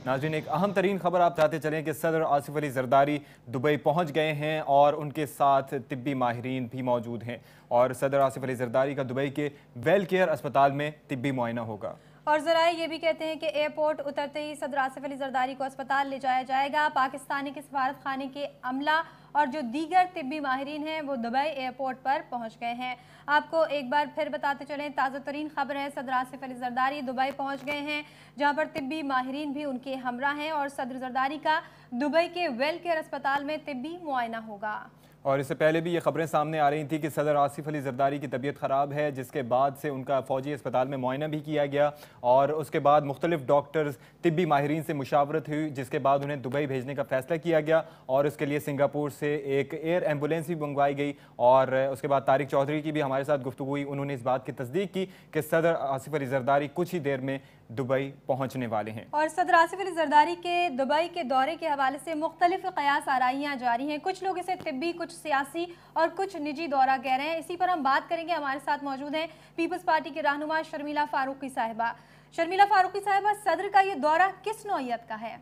नाज़रीन, एक अहम तरीन खबर आप चाहते चलें कि सदर आसिफ अली जरदारी दुबई पहुंच गए हैं और उनके साथ तिब्बी माहिरीन भी मौजूद हैं और सदर आसिफ अली जरदारी का दुबई के वेल केयर अस्पताल में तिब्बी मुआयना होगा। और ज़राए ये भी कहते हैं कि एयरपोर्ट उतरते ही सदर आसिफ अली जरदारी को अस्पताल ले जाया जाएगा। पाकिस्तानी के सफारत खाने के अमला और जो दीगर तिब्बी माहिरीन हैं वो दुबई एयरपोर्ट पर पहुंच गए हैं। आपको एक बार फिर बताते चलें, ताज़ा तरीन खबर है, सदर आसिफ अली जरदारी दुबई पहुंच गए हैं, जहां पर तिब्बी माहिरीन भी उनके हमरा हैं और सदर जरदारी का दुबई के वेल केयर अस्पताल में तिब्बी मुआयना होगा। और इससे पहले भी ये खबरें सामने आ रही थी कि सदर आसिफ अली जरदारी की तबीयत ख़राब है, जिसके बाद से उनका फ़ौजी अस्पताल में मुआयना भी किया गया और उसके बाद मुख्तलिफ डॉक्टर्स तिब्बी माहिरीन से मुशावरत हुई, जिसके बाद उन्हें दुबई भेजने का फ़ैसला किया गया और उसके लिए सिंगापुर से एक एयर एम्बुलेंस भी मंगवाई गई। और उसके बाद तारिक चौधरी की भी हमारे साथ गुफ्तगू हुई, उन्होंने इस बात की तस्दीक की कि सदर आसिफ अली जरदारी कुछ ही देर में दुबई पहुंचने वाले हैं। और सदर आसिफ अली जरदारी के दुबई के दौरे के हवाले से मुख्तलिफ कयास आराइयाँ जारी हैं। कुछ लोग इसे तिब्बी, कुछ सियासी और कुछ निजी दौरा कह रहे हैं। इसी पर हम बात करेंगे। हमारे साथ मौजूद हैं पीपल्स पार्टी के रहनुमा शर्मिला फारूकी साहिबा। शर्मिला फारूकी साहिबा, सदर का ये दौरा किस नौइयत का है?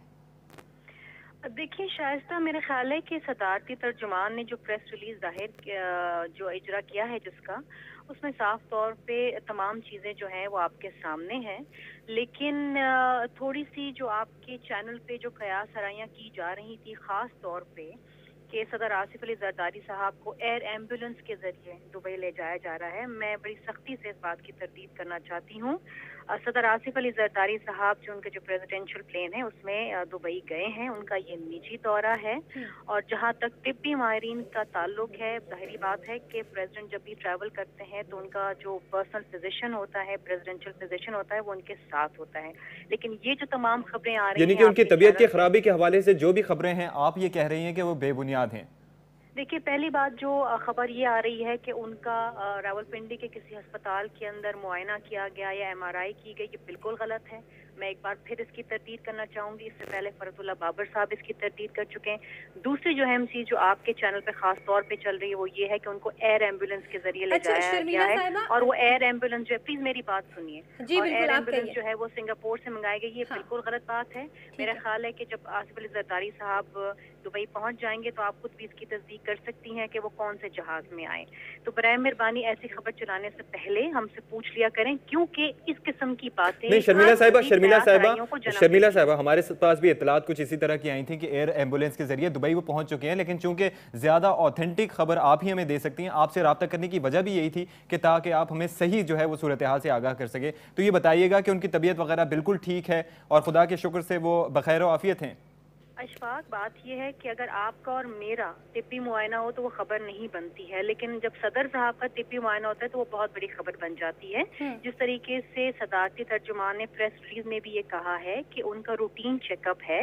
देखिए शाइस्ता, मेरे ख्याल है कि सदारती तर्जुमान ने जो प्रेस रिलीज जाहिर जो इजरा किया है जिसका, उसमें साफ तौर पे तमाम चीज़ें जो हैं वो आपके सामने हैं, लेकिन थोड़ी सी जो आपके चैनल पे जो कयास आराइयाँ की जा रही थी, ख़ास तौर पे कि सदर आसिफ अली जरदारी साहब को एयर एम्बुलेंस के ज़रिए दुबई ले जाया जा रहा है, मैं बड़ी सख्ती से इस बात की तरदीद करना चाहती हूँ। सदर आसिफ अली जरदारी साहब जो उनके जो प्रेसिडेंशियल प्लेन है उसमें दुबई गए हैं, उनका ये निजी दौरा है। और जहाँ तक तिब्बी माहिरीन का ताल्लुक है, ज़ाहिरी बात है कि प्रेसिडेंट जब भी ट्रैवल करते हैं तो उनका जो पर्सनल फिजिशियन होता है, प्रेसिडेंशियल फिजिशियन होता है, वो उनके साथ होता है। लेकिन ये जो तमाम खबरें आ रही हैं, यानी कि उनकी तबीयत की खराबी के हवाले से जो भी खबरें हैं, आप ये कह रही हैं कि वो बेबुनियाद हैं? देखिए, पहली बात जो खबर ये आ रही है कि उनका रावलपिंडी के किसी अस्पताल के अंदर मुआयना किया गया या MRI की गई, ये बिल्कुल गलत है। मैं एक बार फिर इसकी तरदीद करना चाहूँगी। इससे पहले फरतुल्ला बाबर साहब इसकी तरदीद कर चुके हैं। दूसरी जो अहम चीज़ जो आपके चैनल पे खास तौर पे चल रही है वो ये है कि उनको एयर एम्बुलेंस के जरिए ले जाया गया है और वो एयर एम्बुलेंस जो है, प्लीज मेरी बात सुनिए, और एयर एम्बुलेंस जो है वो सिंगापुर से मंगाई गई, ये बिल्कुल गलत बात है। मेरा ख्याल है कि जब आसिफ अली जरदारी साहब दुबई पहुंच जाएंगे तो आप खुद भी इसकी तस्दीक कर सकती हैं कि वो कौन से जहाज में आए। तो बराए मेहरबानी ऐसी खबर चलाने से पहले हमसे पूछ लिया करें, क्योंकि इस किस्म की बातें नहीं। शर्मिला साहिबा, हमारे पास भी इत्तलात कुछ इसी तरह की आई थी कि एयर एम्बुलेंस के जरिए दुबई वो पहुंच चुके हैं, लेकिन चूंकि ज्यादा ऑथेंटिक खबर आप ही हमें दे सकती हैं, आपसे रब्ता करने की वजह भी यही थी कि ताकि आप हमें सही जो है वो सूरत हाल से आगाह कर सके। तो ये बताइएगा कि उनकी तबीयत वगैरह बिल्कुल ठीक है और खुदा के शुक्र से वो बखैर आफियत हैं? अशफाक, बात यह है कि अगर आपका और मेरा तिब्बी मुआयना हो तो वो खबर नहीं बनती है, लेकिन जब सदर साहब का तिब्बी मुआयना होता है तो वो बहुत बड़ी खबर बन जाती है। जिस तरीके से सदारती तर्जुमान ने प्रेस रिलीज में भी ये कहा है कि उनका रूटीन चेकअप है।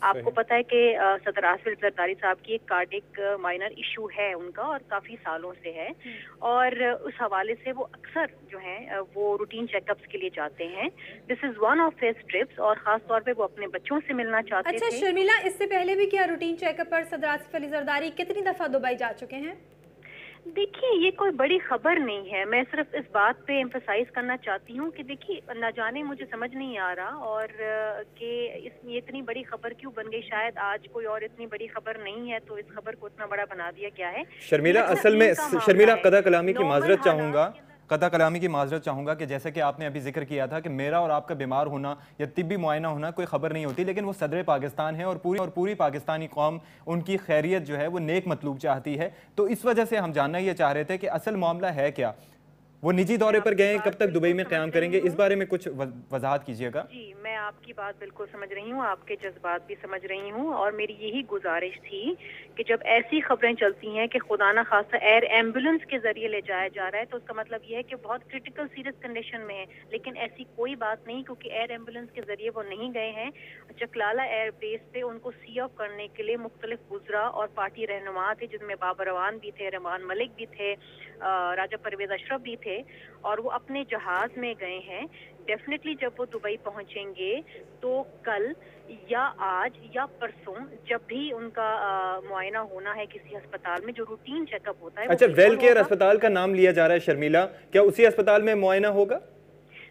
आपको पता है कि सदर आसिफ अली जरदारी साहब की एक कार्डिक माइनर इशू है उनका और काफी सालों से है, और उस हवाले से वो अक्सर जो है वो रूटीन चेकअप्स के लिए जाते हैं। This is one of his trips और खास तौर पे वो अपने बच्चों से मिलना चाहते थे। शर्मिला, इससे पहले भी क्या रूटीन चेकअप पर सदर आसिफ अली जरदारी कितनी दफा दुबई जा चुके हैं? देखिए, ये कोई बड़ी खबर नहीं है। मैं सिर्फ इस बात पे एम्फसाइज करना चाहती हूँ कि देखिए, न जाने मुझे समझ नहीं आ रहा और कि ये इतनी बड़ी खबर क्यों बन गई। शायद आज कोई और इतनी बड़ी खबर नहीं है तो इस खबर को इतना बड़ा बना दिया गया है। शर्मिला, असल में शर्मिला कदा कलामी की माजरत चाहूंगा कि जैसे कि आपने अभी जिक्र किया था कि मेरा और आपका बीमार होना या तिब्बी मुआयना होना कोई खबर नहीं होती, लेकिन वो सदर पाकिस्तान है और पूरी पाकिस्तानी कौम उनकी खैरियत जो है वो नेक मतलूब चाहती है। तो इस वजह से हम जानना ये चाह रहे थे कि असल मामला है क्या। वो निजी दौरे पर गए, कब तक दुबई में क़याम करेंगे, इस बारे में कुछ वजाहत कीजिएगा। जी, मैं आपकी बात बिल्कुल समझ रही हूँ, आपके जज्बात भी समझ रही हूँ, और मेरी यही गुजारिश थी कि जब ऐसी खबरें चलती हैं कि खुदा ना खास्ता एयर एम्बुलेंस के जरिए ले जाया जा रहा है तो उसका मतलब ये है कि बहुत क्रिटिकल सीरियस कंडीशन में है, लेकिन ऐसी कोई बात नहीं, क्योंकि एयर एम्बुलेंस के जरिए वो नहीं गए हैं। चकलाला एयर बेस पे उनको सी ऑफ करने के लिए मुख्तलिफ गुजरा और पार्टी रहनुमा थे, जिसमें बाबर रवान भी थे, रहमान मलिक भी थे, राजा परवेज अशरफ भी थे, और वो अपने जहाज में गए हैं। डेफिनेटली जब वो दुबई पहुंचेंगे तो कल या आज या परसों जब भी उनका मुआयना होना है किसी अस्पताल में, जो रूटीन चेकअप होता है। अच्छा, वेल केयर अस्पताल का नाम लिया जा रहा है शर्मिला, क्या उसी अस्पताल में मुआयना होगा?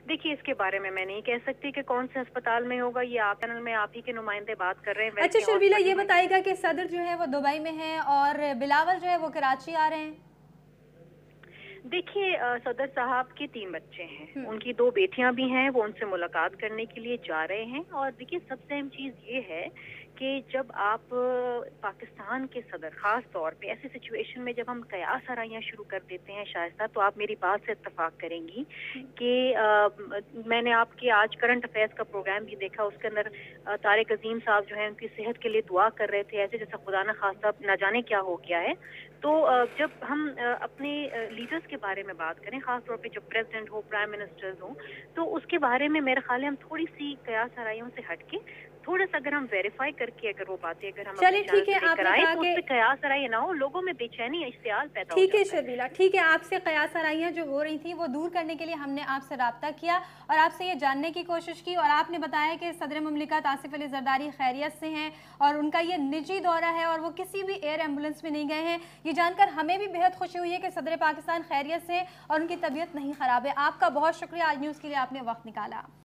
देखिए, इसके बारे में मैं नहीं कह सकती कि कौन से अस्पताल में होगा, ये आप पैनल में आप ही के नुमाइंदे बात कर रहे हैं। अच्छा शर्मिला, ये बताइएगा कि सदर जो है वो दुबई में है और बिलावल जो है वो कराची आ रहे हैं। देखिए, सदर साहब के 3 बच्चे हैं, उनकी 2 बेटियां भी हैं, वो उनसे मुलाकात करने के लिए जा रहे हैं। और देखिए, सबसे अहम चीज़ ये है कि जब आप पाकिस्तान के सदर, ख़ास तौर पे ऐसी सिचुएशन में जब हम क़यास आराइयाँ शुरू कर देते हैं शाइस्ता, तो आप मेरी बात से इत्तफाक करेंगी कि मैंने आपके आज करंट अफेयर्स का प्रोग्राम भी देखा, उसके अंदर तारिक अजीम साहब जो हैं उनकी सेहत के लिए दुआ कर रहे थे, ऐसे जैसा खुदा न खास्ता न जाने क्या हो गया है। तो जब हम अपने लीडर्स के बारे में बात करें, खास तौर पे जो प्रेसिडेंट हो, प्राइम मिनिस्टर्स हो, तो उसके बारे में मेरे ख्याल है हम थोड़ी सी कयास आराइयों से हटके थोड़ा सा अगर हम वेरीफाई करके अगर वो बातें अगर हम चलिए ठीक है, आपने कहा कि उससे कयास आराई ना हो, लोगों में बेचैनी इश्तियाल पैदा हो ठीक है जाता है। शर्मिला, ठीक है, आपसे कयास आराइयाँ जो हो रही थी वो दूर करने के लिए हमने आपसे राब्ता किया और आपसे ये जानने की कोशिश की, और आपने बताया कि सदर मुमलिकत आसिफ अली जरदारी खैरियत से हैं और उनका ये निजी दौरा है और वो किसी भी एयर एम्बुलेंस में नहीं गए हैं। ये जानकर हमें भी बेहद खुशी हुई है कि सदर पाकिस्तान खैरियत से और उनकी तबीयत नहीं ख़राब है। आपका बहुत शुक्रिया, आज न्यूज़ के लिए आपने वक्त निकाला।